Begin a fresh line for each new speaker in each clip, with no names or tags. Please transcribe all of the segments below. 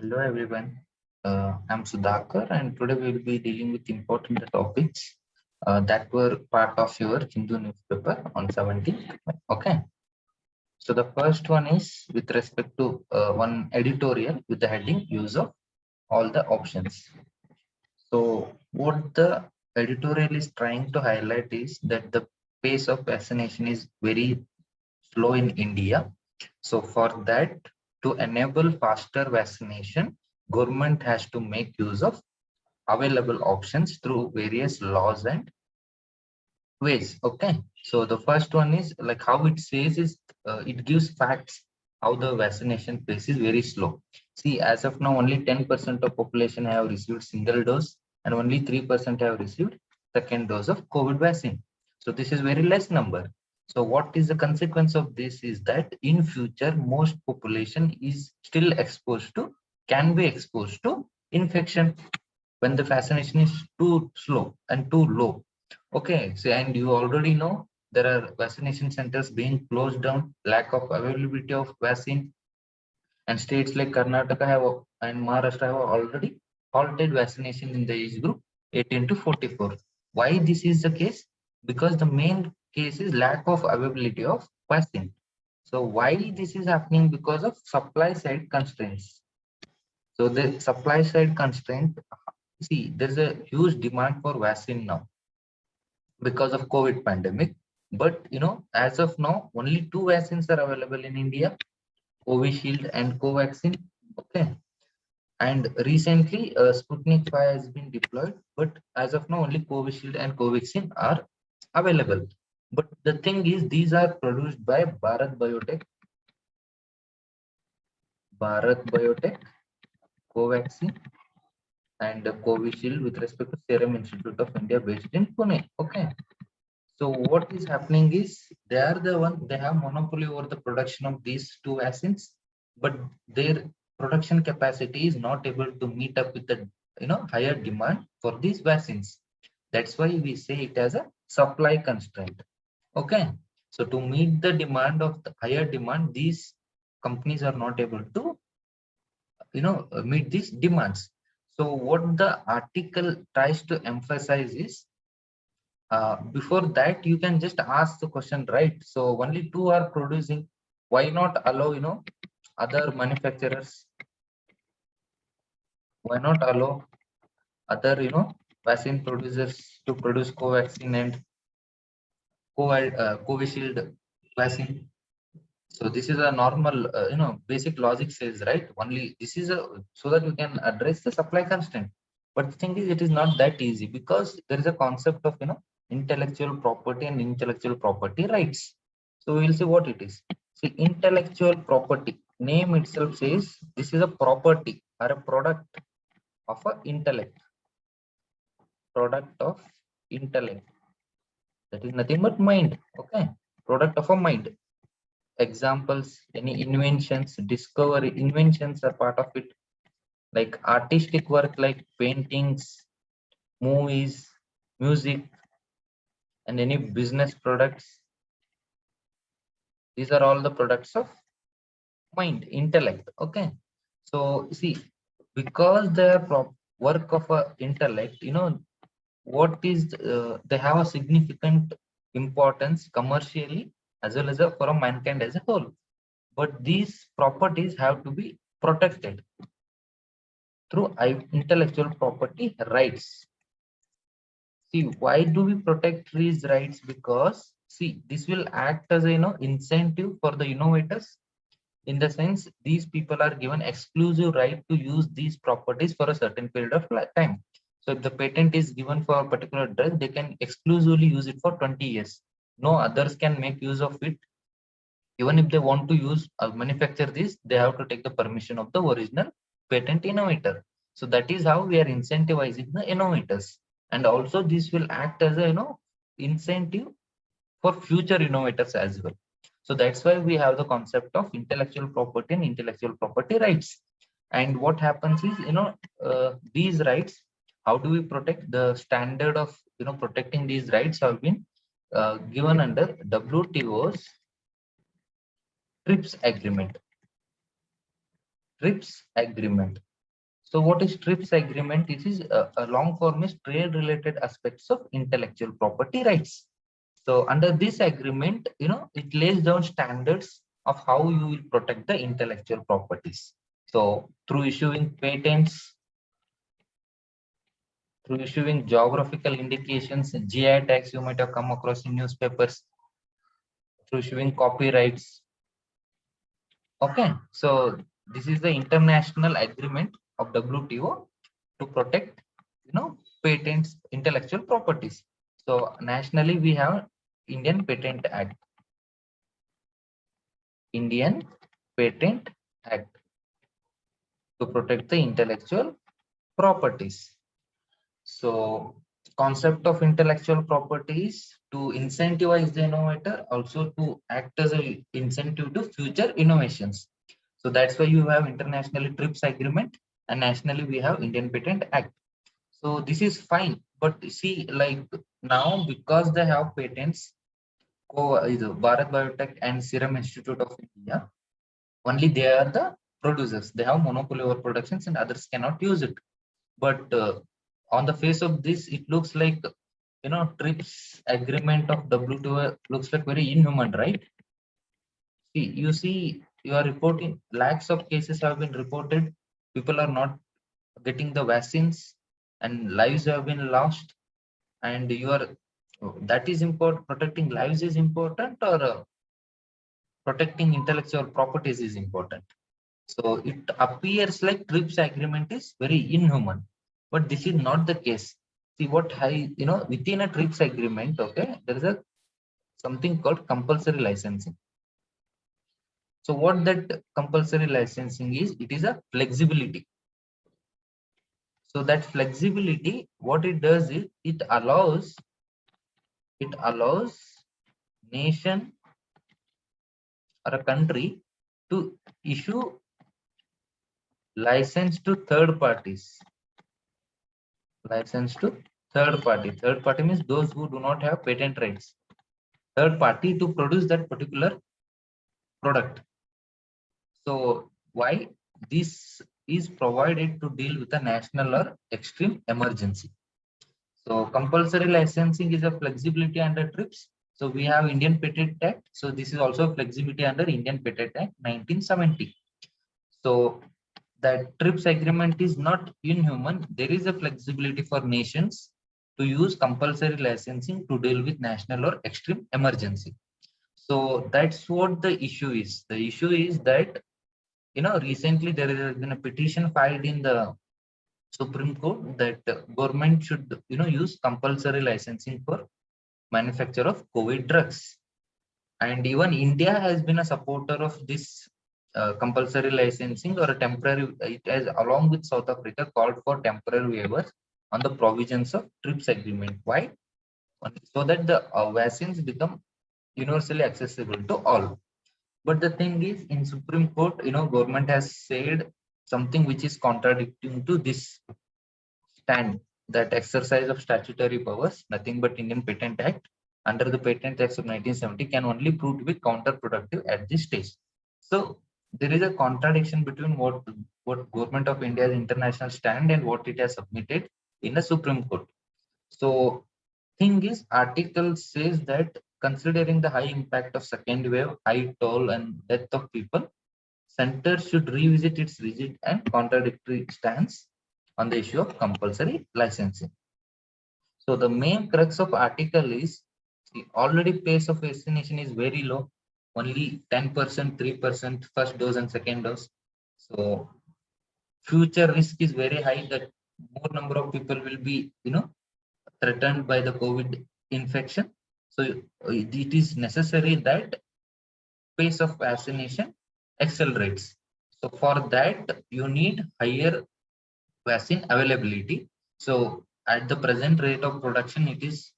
Hello everyone. I'm Sudhakar, and today we will be dealing with important topics that were part of your Hindu newspaper on 17th. Okay. So the first one is with respect to one editorial with the heading "Use of all the options." So what the editorial is trying to highlight is that the pace of vaccination is very slow in India. So for that, to enable faster vaccination, government has to make use of available options through various laws and ways. Okay. So the first one is like how it says is it gives facts how the vaccination pace is very slow. See, as of now, only 10% of population have received single dose and only 3% have received second dose of COVID vaccine. So this is very less number. So what is the consequence of this is that in future, most population is still exposed to, can be exposed to infection when the vaccination is too slow and too low. Okay, so and you already know there are vaccination centers being closed down, lack of availability of vaccine, and states like Karnataka have and Maharashtra have already halted vaccination in the age group 18 to 44. Why this is the case? Because the main case is lack of availability of vaccine. So why this is happening? Because of supply side constraints. So the supply side constraint, see, there's a huge demand for vaccine now because of COVID pandemic. But as of now, only two vaccines are available in India, Covishield and Covaxin. Okay. And recently, Sputnik 5 has been deployed, but as of now, only Covishield and Covaxin are available. But the thing is, these are produced by Bharat Biotech, Covaxin, and Covishield with respect to Serum Institute of India based in Pune. Okay. So what is happening is they are the one, they have monopoly over the production of these two vaccines, but their production capacity is not able to meet up with the higher demand for these vaccines. That's why we say it as a supply constraint. Okay. So to meet the demand of the higher demand, these companies are not able to meet these demands. So what the article tries to emphasize is before that you can just ask the question, right? So only two are producing, why not allow other manufacturers, why not allow other vaccine producers to produce Covaxin and Covishield vaccine? So this is a normal basic logic says, right? Only this is a so that you can address the supply constraint. But the thing is, it is not that easy because there is a concept of intellectual property and intellectual property rights. So we will see what it is. See, intellectual property name itself says this is a property or a product of a intellect, product of intellect, that is nothing but mind. Okay, product of a mind. Examples, any inventions, discovery, inventions are part of it, like artistic work like paintings, movies, music, and any business products. These are all the products of mind, intellect. Okay. So see, because they are work of a intellect, what is they have a significant importance commercially as well as for a mankind as a whole. But these properties have to be protected through intellectual property rights. See, why do we protect these rights? Because see, this will act as a incentive for the innovators, in the sense these people are given exclusive right to use these properties for a certain period of time. So if the patent is given for a particular drug, they can exclusively use it for 20 years. No others can make use of it. Even if they want to use manufacture this, they have to take the permission of the original patent innovator. So that is how we are incentivizing the innovators. And also this will act as a incentive for future innovators as well. So that's why we have the concept of intellectual property and intellectual property rights. And what happens is, these rights, how do we protect? The standard of protecting these rights have been given under WTO's TRIPS agreement. TRIPS agreement. So what is TRIPS agreement? It is a long form is trade related aspects of intellectual property rights. So under this agreement, it lays down standards of how you will protect the intellectual properties. So through issuing patents, through issuing geographical indications, GI tags you might have come across in newspapers, through issuing copyrights. Okay, so this is the international agreement of WTO to protect, patents, intellectual properties. So nationally we have Indian Patent Act. Indian Patent Act to protect the intellectual properties. So concept of intellectual properties to incentivize the innovator, also to act as an incentive to future innovations. So that's why you have internationally TRIPS agreement and nationally we have Indian Patent Act. So this is fine, but see, like now because they have patents, Bharat Biotech and Serum Institute of India, only they are the producers. They have monopoly over productions and others cannot use it. But on the face of this, it looks like, TRIPS agreement of WTO looks like very inhuman, right? See, you see, you are reporting lakhs of cases have been reported. People are not getting the vaccines and lives have been lost. And you are, that is important. Protecting lives is important, or protecting intellectual properties is important. So it appears like TRIPS agreement is very inhuman, but this is not the case. See what within a TRIPS agreement, okay, there is a something called compulsory licensing. So what that compulsory licensing is, it is a flexibility. So that flexibility, what it does is it allows nation or a country to issue license to third parties. License to third party. Third party means those who do not have patent rights. Third party to produce that particular product. So why this is provided to deal with a national or extreme emergency. So compulsory licensing is a flexibility under TRIPS. So we have Indian Patent Act. So this is also flexibility under Indian Patent Act 1970. So that TRIPS agreement is not inhuman. There is a flexibility for nations to use compulsory licensing to deal with national or extreme emergency. So that's what the issue is. The issue is that, recently there has been a petition filed in the Supreme Court that government should, use compulsory licensing for manufacture of COVID drugs. And even India has been a supporter of this compulsory licensing or a temporary, it has along with South Africa called for temporary waivers on the provisions of TRIPS agreement. Why? So that the vaccines become universally accessible to all. But the thing is, in Supreme Court, government has said something which is contradicting to this stand, that exercise of statutory powers, nothing but Indian Patent Act under the Patent Act of 1970 can only prove to be counterproductive at this stage. So there is a contradiction between what government of India's international stand and what it has submitted in the Supreme Court. So thing is, article says that considering the high impact of second wave, high toll and death of people, center should revisit its rigid and contradictory stance on the issue of compulsory licensing. So the main crux of article is the already pace of vaccination is very low, only 10%, 3% first dose and second dose. So future risk is very high that more number of people will be, threatened by the COVID infection. So it is necessary that pace of vaccination accelerates. So for that, you need higher vaccine availability. So at the present rate of production, it is,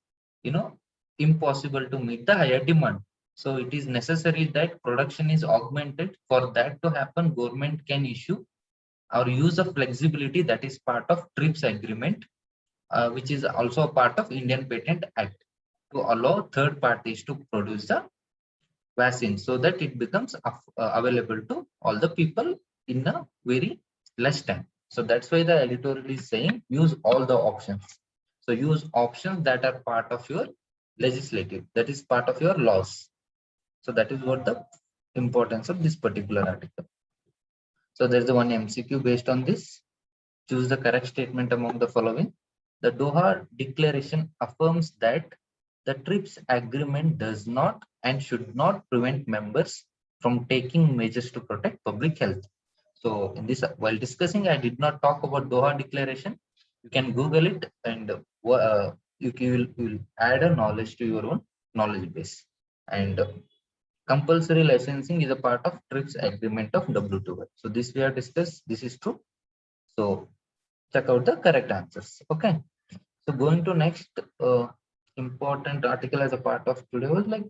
impossible to meet the higher demand. So it is necessary that production is augmented. For that to happen, government can issue or use of flexibility that is part of TRIPS agreement, which is also a part of Indian Patent Act, to allow third parties to produce the vaccine so that it becomes available to all the people in a very less time. So that's why the editorial is saying use all the options. So use options that are part of your legislative, that is part of your laws. So that is what the importance of this particular article. So there's the one MCQ based on this. Choose the correct statement among the following. The Doha Declaration affirms that the TRIPS agreement does not and should not prevent members from taking measures to protect public health. So in this, while discussing, I did not talk about Doha Declaration. You can Google it, and you will add a knowledge to your own knowledge base. And compulsory licensing is a part of TRIPS agreement of WTO. So this we have discussed. This is true. So check out the correct answers. Okay. So going to next important article as a part of today was like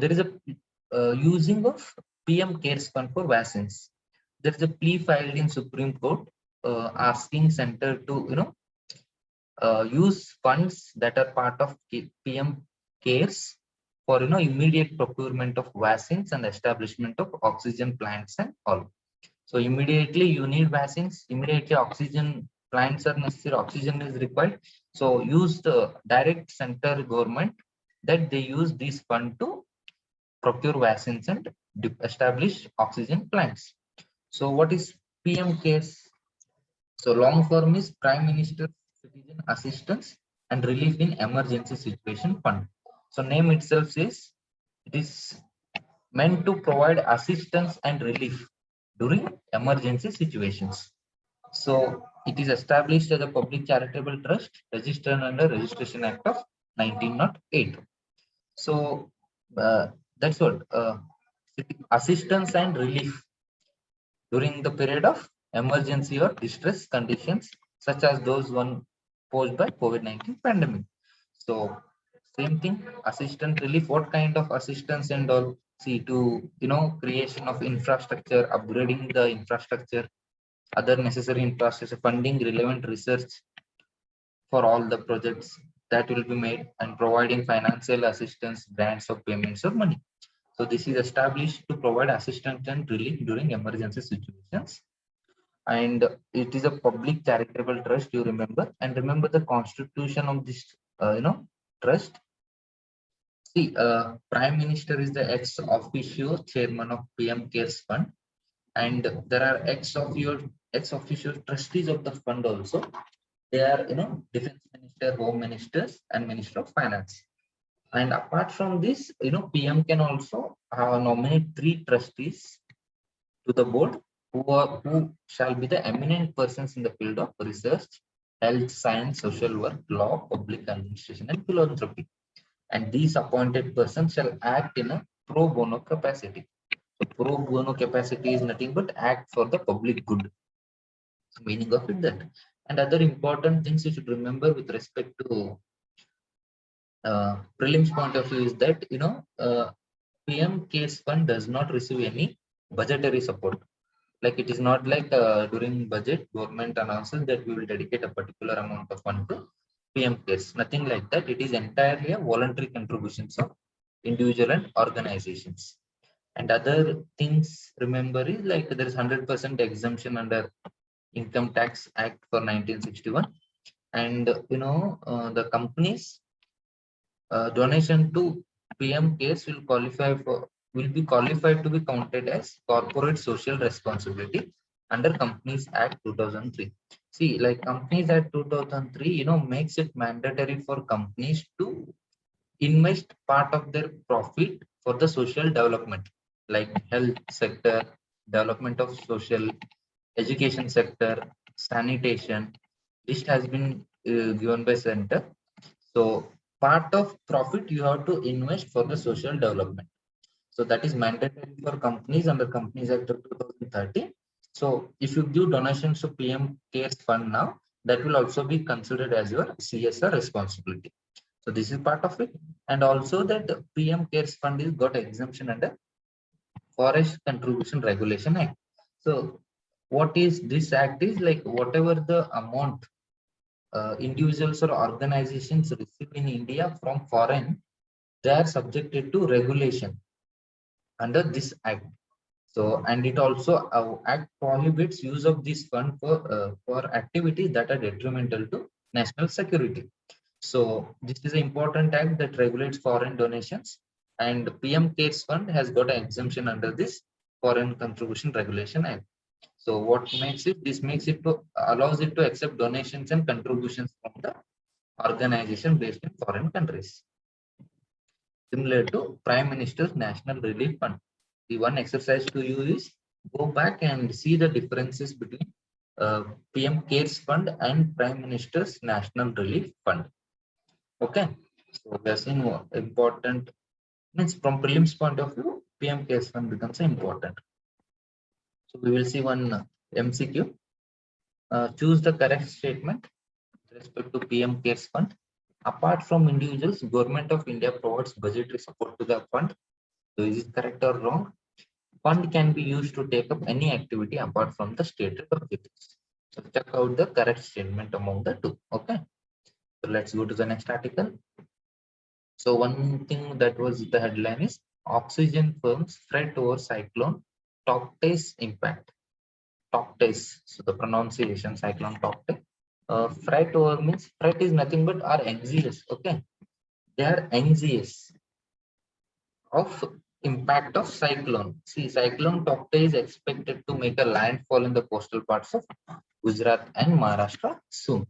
there is a using of PM CARES fund for vaccines. There is a plea filed in Supreme Court asking center to use funds that are part of PM CARES for immediate procurement of vaccines and establishment of oxygen plants and all. So immediately you need vaccines, immediately oxygen plants are necessary, oxygen is required. So use the direct center government that they use this fund to procure vaccines and establish oxygen plants. So what is PM CARES? So long form is Prime Minister Citizen Assistance and Relief in Emergency Situation Fund. So name itself says it is meant to provide assistance and relief during emergency situations. So it is established as a public charitable trust registered under Registration Act of 1908. So that's what assistance and relief during the period of emergency or distress conditions such as those one posed by COVID-19 pandemic. So same thing, assistance relief, what kind of assistance and all? See, to creation of infrastructure, upgrading the infrastructure, other necessary infrastructure, funding relevant research for all the projects that will be made, and providing financial assistance, grants or payments of money. So this is established to provide assistance and relief during emergency situations. And it is a public charitable trust, you remember, and remember the constitution of this trust. See, Prime Minister is the ex officio chairman of PM CARES Fund, and there are ex officio trustees of the fund also. They are, Defense Minister, Home Ministers, and Minister of Finance. And apart from this, PM can also nominate 3 trustees to the board who shall be the eminent persons in the field of research, health, science, social work, law, public administration, and philanthropy. And these appointed persons shall act in a pro bono capacity. So pro bono capacity is nothing but act for the public good. So meaning of it that. And other important things you should remember with respect to prelims point of view is that PM CARES Fund does not receive any budgetary support. Like it is not like during budget government announces that we will dedicate a particular amount of fund to PM CARES. Nothing like that. It is entirely a voluntary contributions of individual and organizations. And other things remember is like there is 100% exemption under Income Tax Act for 1961, and the companies donation to PM CARES will be qualified to be counted as corporate social responsibility under Companies Act 2003. See, like Companies Act 2003, makes it mandatory for companies to invest part of their profit for the social development, like health sector, development of social, education sector, sanitation. List has been given by center. So part of profit you have to invest for the social development. So that is mandatory for companies under Companies Act of 2030. So if you give donations to PM CARES Fund now, that will also be considered as your CSR responsibility. So this is part of it. And also that the PM CARES Fund is got exemption under Forest Contribution Regulation Act. So what is this act is like whatever the amount individuals or organizations receive in India from foreign, they are subjected to regulation under this act. So, and it also act prohibits use of this fund for activities that are detrimental to national security. So this is an important act that regulates foreign donations, and PM CARES Fund has got an exemption under this Foreign Contribution Regulation Act. So what makes it? This makes it to allows it to accept donations and contributions from the organization based in foreign countries, similar to Prime Minister's National Relief Fund. The one exercise to you is go back and see the differences between PM CARES Fund and Prime Minister's National Relief Fund. Okay, so we are seeing important means from prelims point of view, PM CARES Fund becomes important. So we will see one MCQ. Choose the correct statement with respect to PM CARES Fund. Apart from individuals, Government of India provides budgetary support to the fund. So is it correct or wrong? Fund can be used to take up any activity apart from the stated objectives. So check out the correct statement among the two. Okay. So let's go to the next article. So one thing that was the headline is oxygen firms fret over cyclone Tauktae's impact. Tauktae's, so the pronunciation cyclone Tauktae. Fret over means fret is nothing but are anxious. Okay, they are anxious of impact of cyclone. See, cyclone Tauktae is expected to make a landfall in the coastal parts of Gujarat and Maharashtra soon.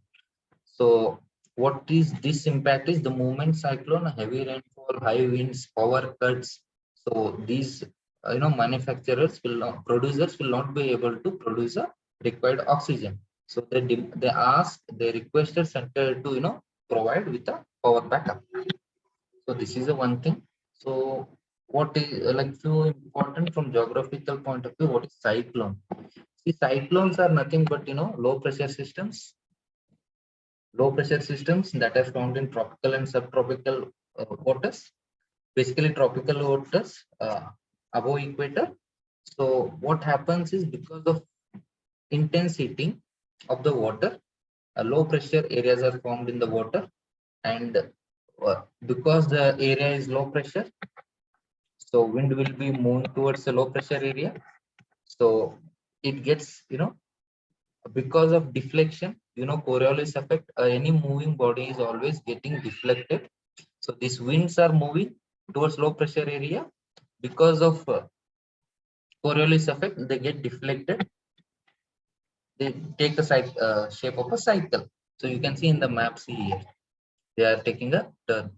So what is this impact is the movement cyclone, heavy rainfall, high winds, power cuts. So these manufacturers will not, producers will not be able to produce a required oxygen. So they requested center to provide with a power backup. So this is the one thing. So what is like few important from geographical point of view, what is cyclone? See, cyclones are nothing but low pressure systems that are found in tropical and subtropical waters, basically tropical waters above equator. So what happens is because of intense heating of the water, low pressure areas are formed in the water, and because the area is low pressure, so wind will be moving towards the low pressure area. So it gets because of deflection, Coriolis effect, any moving body is always getting deflected. So these winds are moving towards low pressure area. Because of Coriolis effect, they get deflected. They take the shape of a cycle. So you can see in the map, see here, they are taking a turn.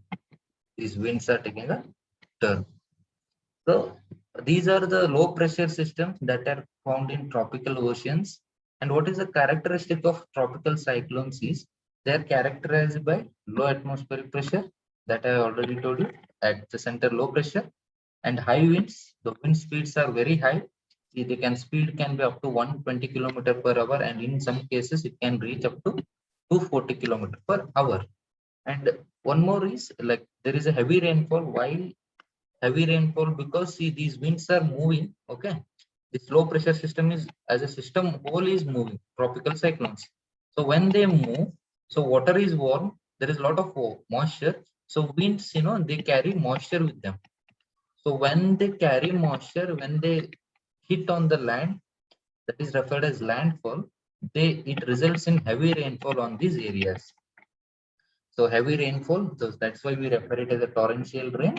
These winds are taking a turn. So these are the low pressure systems that are found in tropical oceans. And what is the characteristic of tropical cyclones is they are characterized by low atmospheric pressure that I already told you, at the center low pressure, and high winds. The wind speeds are very high. See, speed can be up to 120 kilometer per hour, and in some cases it can reach up to 240 kilometer per hour. And one more is like there is a heavy rainfall. Why heavy rainfall? Because see, these winds are moving. Okay, this low pressure system is as a system whole is moving, tropical cyclones. So when they move, so water is warm, there is a lot of moisture. So winds, they carry moisture with them. So when they carry moisture, when they hit on the land, that is referred as landfall, it results in heavy rainfall on these areas. So heavy rainfall, so that's why we refer it as a torrential rain.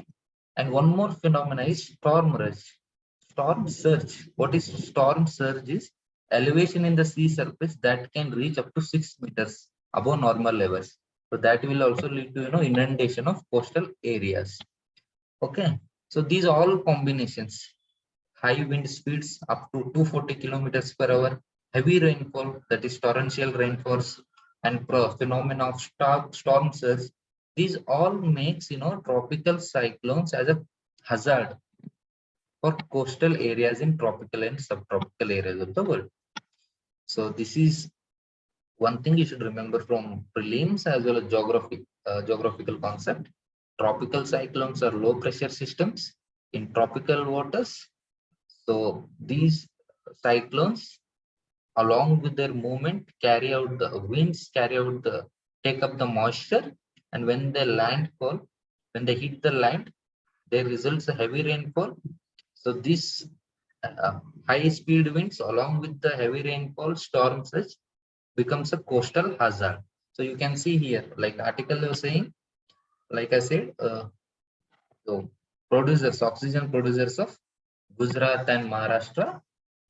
And one more phenomena is storm rush. Storm surge. What is storm surge is elevation in the sea surface that can reach up to 6 meters above normal levels. So that will also lead to inundation of coastal areas. Okay. So these all combinations, high wind speeds up to 240 kilometers per hour, heavy rainfall, that is torrential rainfalls, and phenomena of storm surge. These all makes tropical cyclones as a hazard for coastal areas in tropical and subtropical areas of the world. So this is one thing you should remember from prelims as well as geographical concept. Tropical cyclones are low pressure systems in tropical waters. So these cyclones, along with their movement, carry out the winds, take up the moisture, and when they landfall, when they hit the land, there results a heavy rainfall. So this high speed winds along with the heavy rainfall, storm surge becomes a coastal hazard. So you can see here, like the article was saying, like I said, so producers, oxygen producers of Gujarat and Maharashtra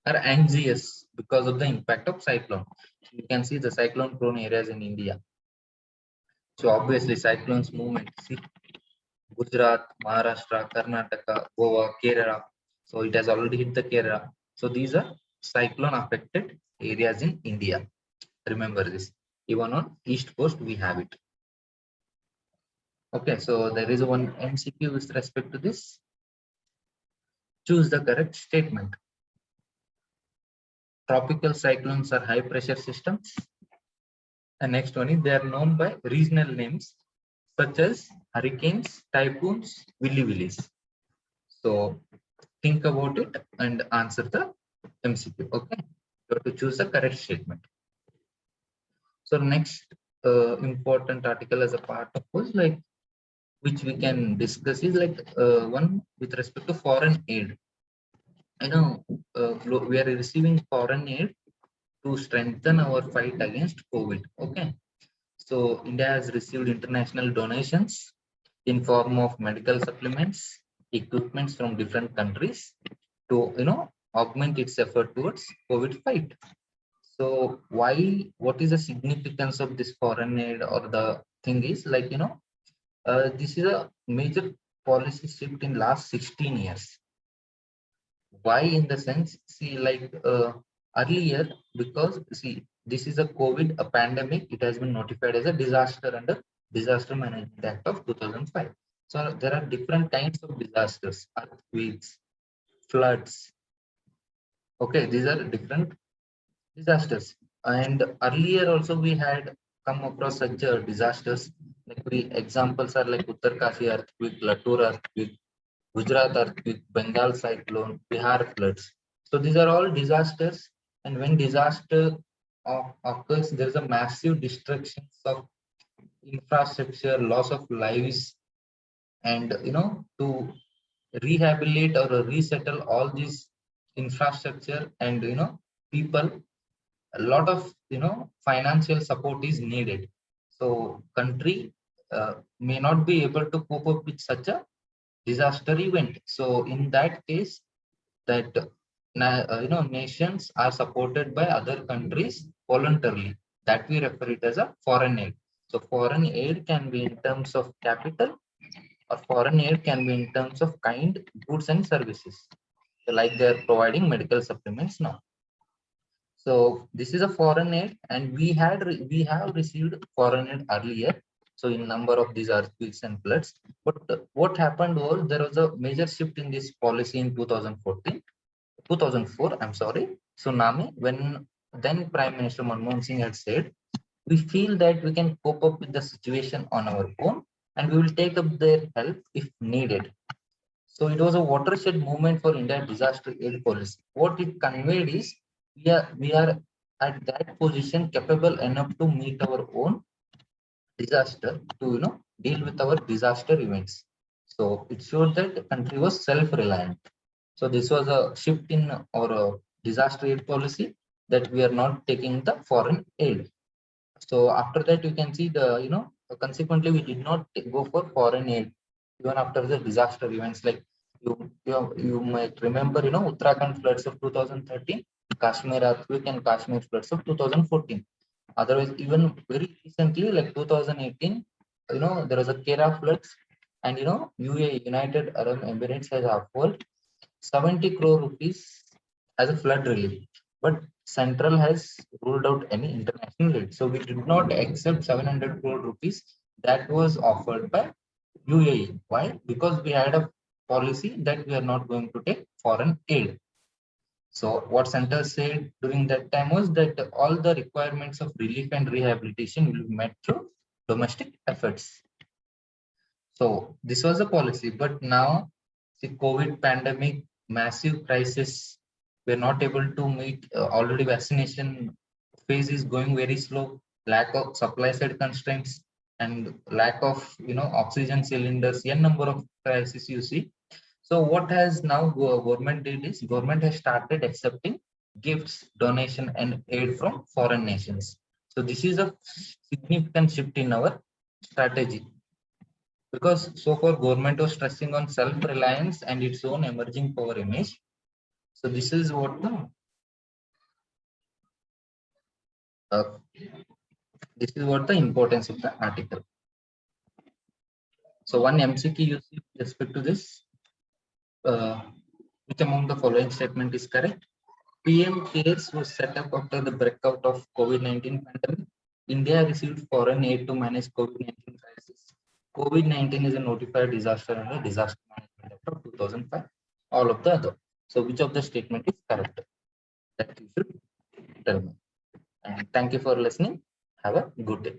are anxious because of the impact of cyclone. You can see the cyclone prone areas in India. So obviously cyclones movement. See Gujarat, Maharashtra, Karnataka, Goa, Kerala. So it has already hit the Kerala. So these are cyclone affected areas in India. Remember this. Even on East Coast, we have it. Okay, so there is one MCQ with respect to this. Choose the correct statement. Tropical cyclones are high pressure systems. And next one is they are known by regional names such as hurricanes, typhoons, willy willies. So think about it and answer the MCQ. Okay, you have to choose the correct statement. So next important article as a part of was like which we can discuss is like one with respect to foreign aid. I know we are receiving foreign aid to strengthen our fight against COVID. Okay, so India has received international donations in form of medical supplements, equipments from different countries to augment its effort towards COVID fight. So why? What is the significance of this foreign aid? Or the thing is like this is a major policy shift in last 16 years. Why? In the sense, see, like earlier, because see, this is a COVID, a pandemic. It has been notified as a disaster under Disaster Management Act of 2005. So there are different kinds of disasters: earthquakes, floods. Okay, these are different disasters. And earlier also we had come across such disasters. Like we examples are like Uttarkashi earthquake, Latur earthquake, Gujarat earthquake, Bengal cyclone, Bihar floods. So these are all disasters. And when disaster occurs, there is a massive destruction of infrastructure, loss of lives, and to rehabilitate or resettle all these infrastructure and people, a lot of financial support is needed. So country may not be able to cope up with such a disaster event. So in that case, that nations are supported by other countries voluntarily. That we refer it as a foreign aid. So foreign aid can be in terms of capital, or foreign aid can be in terms of kind, goods and services. So like they are providing medical supplements now. So this is a foreign aid, and we have received foreign aid earlier. So in number of these earthquakes and floods, but what happened was there was a major shift in this policy in 2014, 2004. I'm sorry, tsunami. When then Prime Minister Manmohan Singh had said, we feel that we can cope up with the situation on our own, and we will take up their help if needed. So it was a watershed movement for India disaster aid policy. What it conveyed is we are at that position capable enough to meet our own disaster, to deal with our disaster events. So it showed that the country was self-reliant. So this was a shift in our disaster aid policy, that we are not taking the foreign aid. So after that, you can see the consequently we did not go for foreign aid even after the disaster events. Like you might remember Uttarakhand floods of 2013, Kashmir earthquake and Kashmir floods of 2014. Otherwise, even very recently, like 2018, there was a Kerala floods, and UAE, United Arab Emirates, has offered 70 crore rupees as a flood relief. But Central has ruled out any international aid. So we did not accept 700 crore rupees that was offered by UAE. Why? Because we had a policy that we are not going to take foreign aid. So what Center said during that time was that all the requirements of relief and rehabilitation will be met through domestic efforts. So this was a policy, but now the COVID pandemic, massive crisis, we're not able to meet. Already vaccination phase is going very slow. Lack of supply side constraints and lack of oxygen cylinders. N number of crises you see. So what has now government did is government has started accepting gifts, donation, and aid from foreign nations. So this is a significant shift in our strategy, because so far government was stressing on self-reliance and its own emerging power image. So this is what the uh, this is what the importance of the article. So one MCQ you see with respect to this, which among the following statement is correct? PM CARES was set up after the breakout of COVID-19 pandemic. India received foreign aid to manage COVID-19 crisis. COVID-19 is a notified disaster under Disaster Management Act of 2005. All of the other. So which of the statement is correct? That you should tell me. And thank you for listening. Have a good day.